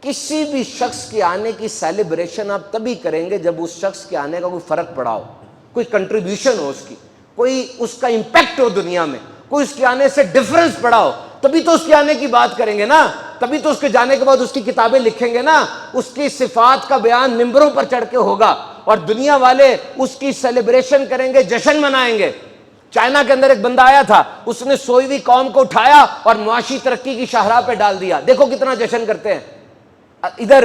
کسی بھی شخص کے آنے کی سیلیبریشن آپ تبھی کریں گے جب اس شخص کے آنے کا کوئی فرق پڑا ہو، کوئی کنٹریبیوشن ہو، اس کی کوئی اس کا امپیکٹ ہو دنیا میں، کوئی اس کے آنے سے ڈفرنس پڑا ہو، تبھی تو اس کے آنے کی بات کریں گے نا، تبھی تو اس کے جانے کے بعد اس کی کتابیں لکھیں گے نا، اس کی صفات کا بیان ممبروں پر چڑھ کے ہوگا اور دنیا والے اس کی سیلیبریشن کریں گے، جشن منائیں گے۔ چائنا کے اندر ایک بندہ آیا تھا، اس نے سوئی ہوئی قوم کو اٹھایا اور معاشی ترقی کی شاہراہ پہ ڈال دیا، دیکھو کتنا جشن کرتے ہیں۔ ادھر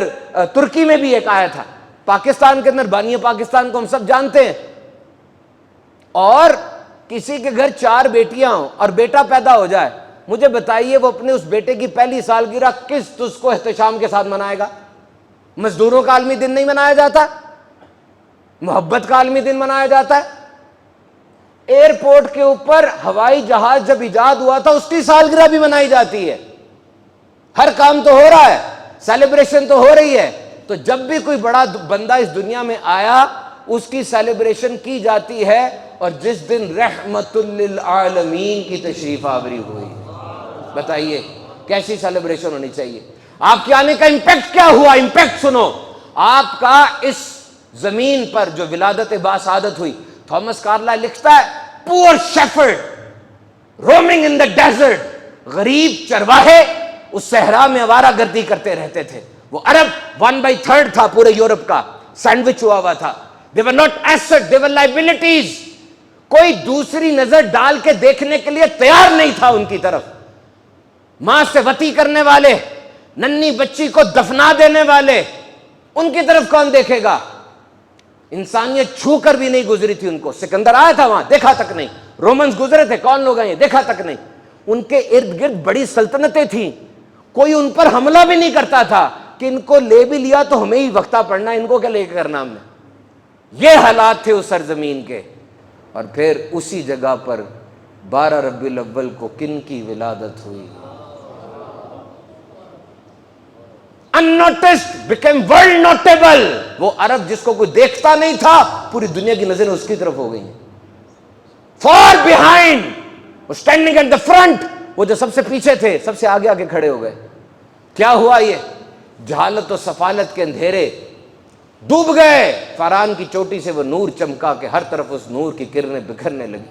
ترکی میں بھی ایک آیا تھا، پاکستان کے اندر بانی پاکستان کو ہم سب جانتے ہیں، اور کسی کے گھر 4 بیٹیاں ہوں اور بیٹا پیدا ہو جائے، مجھے بتائیے وہ اپنے اس بیٹے کی پہلی سالگرہ کس اس کو احتشام کے ساتھ منائے گا؟ مزدوروں کا عالمی دن نہیں منایا جاتا؟ محبت کا عالمی دن منایا جاتا ہے؟ ایئرپورٹ کے اوپر ہوائی جہاز جب ایجاد ہوا تھا اس کی سالگرہ بھی منائی جاتی ہے۔ ہر کام تو ہو رہا ہے، سیلیبریشن تو ہو رہی ہے، تو جب بھی کوئی بڑا بندہ اس دنیا میں آیا اس کی سیلیبریشن کی جاتی ہے، اور جس دن رحمت للعالمین کی تشریف آوری ہوئی، بتائیے کیسی سیلیبریشن ہونی چاہیے؟ آپ کے آنے کا امپیکٹ کیا ہوا؟ امپیکٹ سنو، آپ کا اس زمین پر جو ولادت باسعادت ہوئی، تھامس کارلائل لکھتا ہے poor shepherd roaming in the desert, غریب چرواہے اس صحرا میں آوارہ گردی کرتے رہتے تھے۔ وہ عرب 1/3 تھا پورے یورپ کا، سینڈوچ ہوا تھا۔ they were not asset, they were liabilities۔ کوئی دوسری نظر ڈال کے دیکھنے کے لیے تیار نہیں تھا ان کی طرف۔ ماں سے وطی کرنے والے، ننھی بچی کو دفنا دینے والے، ان کی طرف کون دیکھے گا؟ انسانیت چھو کر بھی نہیں گزری تھی ان کو۔ سکندر آیا تھا وہاں، دیکھا تک نہیں۔ رومنز گزرے تھے، کون لوگ ہیں دیکھا تک نہیں۔ ان کے ارد گرد بڑی سلطنتیں تھیں، کوئی ان پر حملہ بھی نہیں کرتا تھا کہ ان کو لے بھی لیا تو ہمیں ہی وقتہ پڑنا، ان کو کیا لے کے کرنا ہم نے۔ یہ حالات تھے اس سرزمین کے۔ اور پھر اسی جگہ پر 12 ربیع الاول کو کن کی ولادت ہوئی؟ unnoticed became world notable۔ وہ عرب جس کو کوئی دیکھتا نہیں تھا، پوری دنیا کی نظریں اس کی طرف ہو گئی۔ far behind، وہ standing at the front، وہ جو سب سے پیچھے تھے سب سے آگے آگے کھڑے ہو گئے۔ کیا ہوا؟ یہ جہالت و سفالت کے اندھیرے ڈوب گئے، فاران کی چوٹی سے وہ نور چمکا کہ ہر طرف اس نور کی کرنیں بکھرنے لگی۔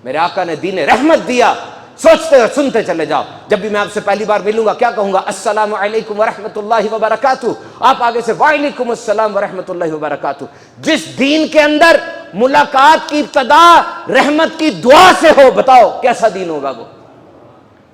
میرے آقا نے دین رحمت دیا، سوچتے اور سنتے چلے جاؤ۔ جب بھی میں آپ سے پہلی بار ملوں گا کیا کہوں گا؟ السلام علیکم ورحمۃ اللہ وبرکاتہ۔ آپ آگے سے وعلیکم السلام ورحمۃ اللہ وبرکاتہ۔ جس دین کے اندر ملاقات کی ابتدا رحمت کی دعا سے ہو، بتاؤ کیسا دین ہوگا وہ؟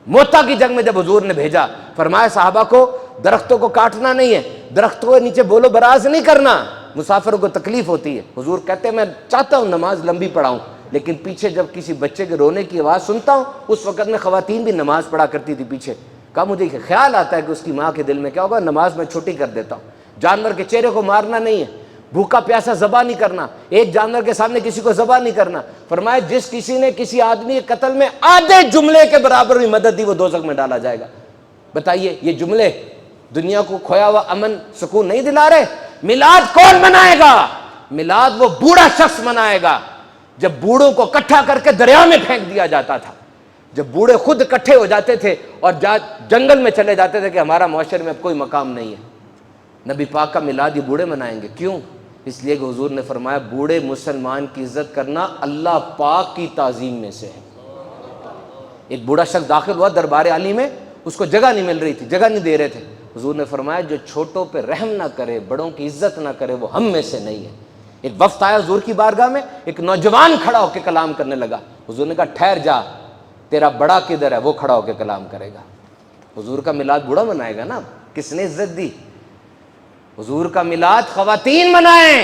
موتا کی جنگ میں جب حضور نے بھیجا، فرمایا صحابہ کو درختوں کو کاٹنا نہیں ہے، درختوں کے نیچے بولو براز نہیں کرنا، مسافروں کو تکلیف ہوتی ہے۔ حضور کہتے ہیں میں چاہتا ہوں نماز لمبی پڑھاؤں، لیکن پیچھے جب کسی بچے کے رونے کی آواز سنتا ہوں، اس وقت میں خواتین بھی نماز پڑھا کرتی تھی پیچھے، کہا مجھے خیال آتا ہے کہ اس کی ماں کے دل میں کیا ہوگا، نماز میں چھوٹی کر دیتا ہوں۔ جانور کے چہرے کو مارنا نہیں ہے، بھوکا پیاسا ذبح نہیں کرنا، ایک جانور کے سامنے کسی کو ذبح نہیں کرنا۔ فرمایا جس کسی نے کسی آدمی کے قتل میں آدھے جملے کے برابر بھی مدد دی وہ دوزخ میں ڈالا جائے گا۔ بتائیے یہ جملے دنیا کو کھویا ہوا امن سکون نہیں دلا رہے؟ میلاد کون منائے گا؟ میلاد وہ بوڑھا شخص منائے گا جب بوڑھوں کو اکٹھا کر کے دریا میں پھینک دیا جاتا تھا، جب بوڑھے خود اکٹھے ہو جاتے تھے اور جنگل میں چلے جاتے تھے کہ ہمارا معاشرے میں اب کوئی مقام نہیں ہے۔ نبی پاک کا میلاد یہ بوڑھے منائیں گے، کیوں؟ اس لیے کہ حضور نے فرمایا بوڑھے مسلمان کی عزت کرنا اللہ پاک کی تعظیم میں سے ہے۔ ایک بوڑھا شخص داخل ہوا دربار عالی میں، اس کو جگہ نہیں مل رہی تھی، جگہ نہیں دے رہے تھے۔ حضور نے فرمایا جو چھوٹوں پہ رحم نہ کرے، بڑوں کی عزت نہ کرے، وہ ہم میں سے نہیں ہے۔ ایک وفد آیا حضور کی بارگاہ میں، ایک نوجوان کھڑا ہو کے کلام کرنے لگا۔ حضور نے کہا ٹھہر جا، تیرا بڑا کدھر ہے؟ وہ کھڑا ہو کے کلام کرے گا۔ حضور کا میلاد بوڑھا منائے گا نا، کس نے عزت دی؟ حضور کا میلاد خواتین منائیں۔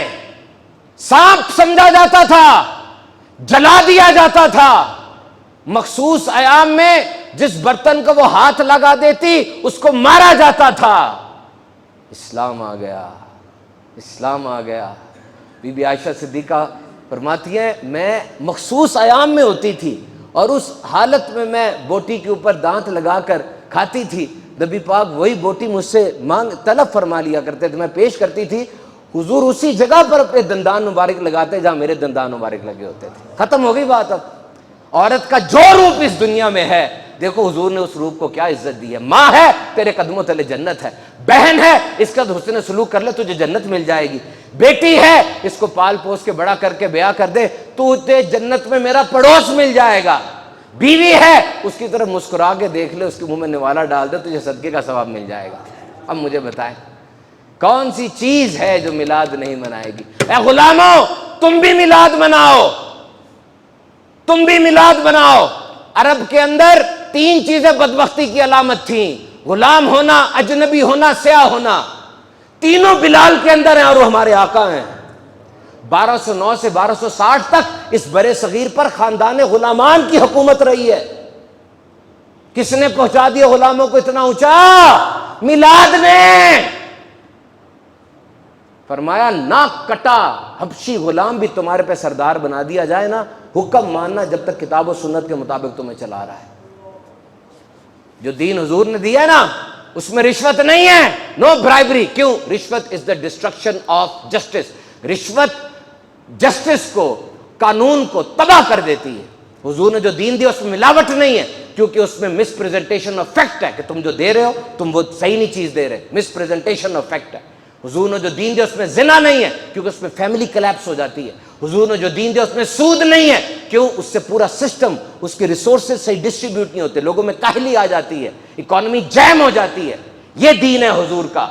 سانپ سمجھا جاتا تھا، جلا دیا جاتا تھا۔ مخصوص ایام میں جس برتن کو وہ ہاتھ لگا دیتی اس کو مارا جاتا تھا۔ اسلام آ گیا، اسلام آ گیا۔ بی بی عائشہ صدیقہ فرماتی ہیں میں مخصوص ایام میں ہوتی تھی اور اس حالت میں میں بوٹی کے اوپر دانت لگا کر کھاتی تھی، نبی پاک وہی بوٹی مجھ سے طلب فرما لیا کرتے تھے، میں پیش کرتی تھی، حضور اسی جگہ پر اپنے دندان مبارک لگاتے جہاں میرے دندان مبارک لگے ہوتے تھے۔ ختم ہو گئی بات۔ اب عورت کا جو روپ اس دنیا میں ہے دیکھو حضور نے اس روح کو کیا عزت دی ہے. ماں ہے تیرے قدموں تلے جنت ہے, بہن ہے اس کا حسن سلوک کر لے تجھے جنت مل جائے گی, بیٹی ہے اس کو پال پوس کے بڑا کر کے بیاہ کر دے تجھے جنت میں میرا پڑوس مل جائے گا, بیوی ہے اس کی طرف مسکرا کے دیکھ لے, اس کے منہ میں نوالا ڈال دے تجھے صدقے کا ثواب مل جائے گا. اب مجھے بتائیں کون سی چیز ہے جو میلاد نہیں منائے گی؟ اے غلاموں تم بھی میلاد مناؤ, تم بھی میلاد مناؤ. عرب کے اندر 3 چیزیں بدبختی کی علامت تھیں, غلام ہونا, اجنبی ہونا, سیاہ ہونا. تینوں بلال کے اندر ہیں اور وہ ہمارے آقا ہیں. 1209 سے 1260 تک اس برے صغیر پر خاندان غلامان کی حکومت رہی ہے. کس نے پہنچا دیا غلاموں کو اتنا اونچا؟ میلاد نے. فرمایا ناک کٹا حبشی غلام بھی تمہارے پہ سردار بنا دیا جائے نا, حکم ماننا جب تک کتاب و سنت کے مطابق تمہیں چلا رہا ہے. جو دین حضور نے دیا ہے نا اس میں رشوت نہیں ہے, نو برائبری. کیوں؟ رشوت از دا ڈسٹرکشن آف جسٹس. رشوت جسٹس کو, قانون کو تباہ کر دیتی ہے. حضور نے جو دین دیا اس میں ملاوٹ نہیں ہے, کیونکہ اس میں مس پریزنٹیشن آف فیکٹ ہے کہ تم جو دے رہے ہو تم وہ صحیح نہیں چیز دے رہے, مس پریزنٹیشن آف فیکٹ ہے. حضور نے جو دین دیا اس میں زنا نہیں ہے کیونکہ اس میں فیملی کلیپس ہو جاتی ہے. حضور نے جو دین دیا اس میں سود نہیں ہے, کیوں؟ اس سے پورا سسٹم, اس کے ریسورسز صحیح ڈسٹریبیوٹ نہیں ہوتے, لوگوں میں کاہلی آ جاتی ہے, اکانومی جیم ہو جاتی ہے. یہ دین ہے حضور کا.